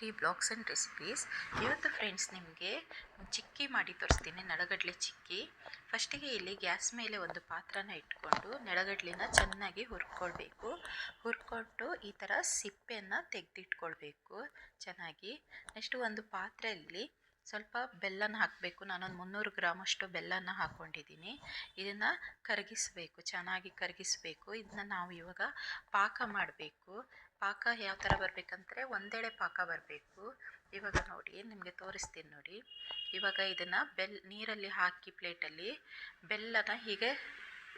Gayatri blogs and recipes. ಇವತ್ತು friends ನಿಮಗೆ ಚಿಕ್ಕಿ ಮಾಡಿ ತೋರಿಸ್ತೀನಿ, ನೆಲಗಡಲೆ ಚಿಕ್ಕಿ. ಫಸ್ಟಿಗೆ ಇಲ್ಲಿ ಗ್ಯಾಸ್ ಮೇಲೆ ಒಂದು ಪಾತ್ರನ ಇಟ್ಕೊಂಡು ನೆಲಗಡಲೆನ ಚೆನ್ನಾಗಿ ಹುರ್ಕೊಂಡು ಈ ಥರ ಸಿಪ್ಪೆಯನ್ನು ತೆಗೆದಿಟ್ಕೊಳ್ಬೇಕು ಚೆನ್ನಾಗಿ. ನೆಕ್ಸ್ಟು ಒಂದು ಪಾತ್ರೆಯಲ್ಲಿ ಸ್ವಲ್ಪ ಬೆಲ್ಲನ ಹಾಕಬೇಕು. ನಾನೊಂದು 300 ಗ್ರಾಮಷ್ಟು ಬೆಲ್ಲನ ಹಾಕ್ಕೊಂಡಿದ್ದೀನಿ. ಇದನ್ನು ಕರಗಿಸಬೇಕು, ಚೆನ್ನಾಗಿ ಕರಗಿಸಬೇಕು. ಇದನ್ನ ನಾವು ಇವಾಗ ಪಾಕ ಮಾಡಬೇಕು. ಪಾಕ ಯಾವ ಥರ ಬರಬೇಕಂದ್ರೆ ಒಂದೆಳೆ ಪಾಕ ಬರಬೇಕು. ಇವಾಗ ನೋಡಿ, ನಿಮಗೆ ತೋರಿಸ್ತೀನಿ ನೋಡಿ. ಇವಾಗ ಇದನ್ನು ನೀರಲ್ಲಿ ಹಾಕಿ ಪ್ಲೇಟಲ್ಲಿ ಬೆಲ್ಲನ ಹೀಗೆ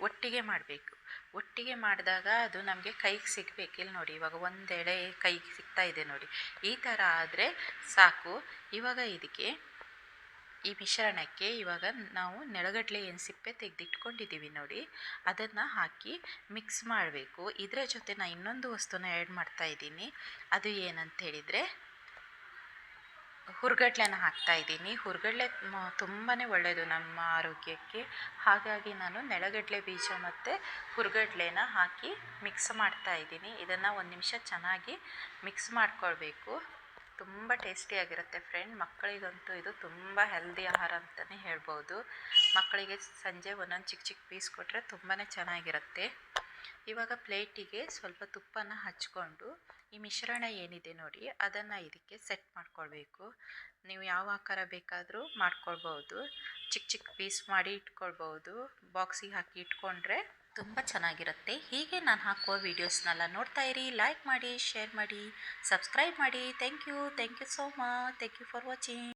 ಒಟ್ಟಿಗೆ ಮಾಡಬೇಕು. ಒಟ್ಟಿಗೆ ಮಾಡಿದಾಗ ಅದು ನಮಗೆ ಕೈಗೆ ಸಿಗಬೇಕು. ಇಲ್ಲಿ ನೋಡಿ, ಇವಾಗ ಒಂದೆಳೆ ಕೈಗೆ ಸಿಗ್ತಾ ಇದೆ ನೋಡಿ. ಈ ಥರ ಆದರೆ ಸಾಕು. ಇವಾಗ ಇದಕ್ಕೆ ಈ ಮಿಶ್ರಣಕ್ಕೆ ಇವಾಗ ನಾವು ನೆಲಗಡಲೆ ಏನು ಸಿಪ್ಪೆ ತೆಗೆದಿಟ್ಕೊಂಡಿದ್ದೀವಿ ನೋಡಿ, ಅದನ್ನು ಹಾಕಿ ಮಿಕ್ಸ್ ಮಾಡಬೇಕು. ಇದರ ಜೊತೆ ನಾನು ಇನ್ನೊಂದು ವಸ್ತುನ ಆ್ಯಡ್ ಮಾಡ್ತಾ ಇದ್ದೀನಿ. ಅದು ಏನಂತ ಹೇಳಿದರೆ ಹುರ್ಗಡ್ಲೆನ ಹಾಕ್ತಾ ಇದ್ದೀನಿ. ಹುರ್ಗಡ್ಲೆ ತುಂಬಾ ಒಳ್ಳೆಯದು ನಮ್ಮ ಆರೋಗ್ಯಕ್ಕೆ. ಹಾಗಾಗಿ ನಾನು ನೆಲಗಡಲೆ ಬೀಜ ಮತ್ತು ಹುರ್ಗಡ್ಲೆನ ಹಾಕಿ ಮಿಕ್ಸ್ ಮಾಡ್ತಾ ಇದ್ದೀನಿ. ಇದನ್ನು 1 ನಿಮಿಷ ಚೆನ್ನಾಗಿ ಮಿಕ್ಸ್ ಮಾಡ್ಕೊಳ್ಬೇಕು. ತುಂಬ ಟೇಸ್ಟಿಯಾಗಿರುತ್ತೆ ಫ್ರೆಂಡ್. ಮಕ್ಕಳಿಗಂತೂ ಇದು ತುಂಬ ಹೆಲ್ದಿ ಆಹಾರ ಅಂತಲೇ ಹೇಳ್ಬೋದು. ಮಕ್ಕಳಿಗೆ ಸಂಜೆ ಒಂದೊಂದು ಚಿಕ್ಕ ಚಿಕ್ಕ ಪೀಸ್ ಕೊಟ್ಟರೆ ತುಂಬಾ ಚೆನ್ನಾಗಿರುತ್ತೆ. ಇವಾಗ ಪ್ಲೇಟಿಗೆ ಸ್ವಲ್ಪ ತುಪ್ಪನ ಹಚ್ಕೊಂಡು ಈ ಮಿಶ್ರಣ ಏನಿದೆ ನೋಡಿ, ಅದನ್ನು ಇದಕ್ಕೆ ಸೆಟ್ ಮಾಡ್ಕೊಳ್ಬೇಕು. ನೀವು ಯಾವ ಆಕಾರ ಬೇಕಾದರೂ ಮಾಡ್ಕೊಳ್ಬೋದು. ಚಿಕ್ಕ ಚಿಕ್ಕ ಪೀಸ್ ಮಾಡಿ ಇಟ್ಕೊಳ್ಬೋದು. ಬಾಕ್ಸಿಗೆ ಹಾಕಿ ಇಟ್ಕೊಂಡ್ರೆ ತುಂಬ ಚೆನ್ನಾಗಿರುತ್ತೆ. ಹೀಗೆ ನಾನು ಹಾಕುವ ವೀಡಿಯೋಸ್ನೆಲ್ಲ ನೋಡ್ತಾ ಇರಿ. ಲೈಕ್ ಮಾಡಿ, ಶೇರ್ ಮಾಡಿ, ಸಬ್ಸ್ಕ್ರೈಬ್ ಮಾಡಿ. Thank you so much. Thank you for watching.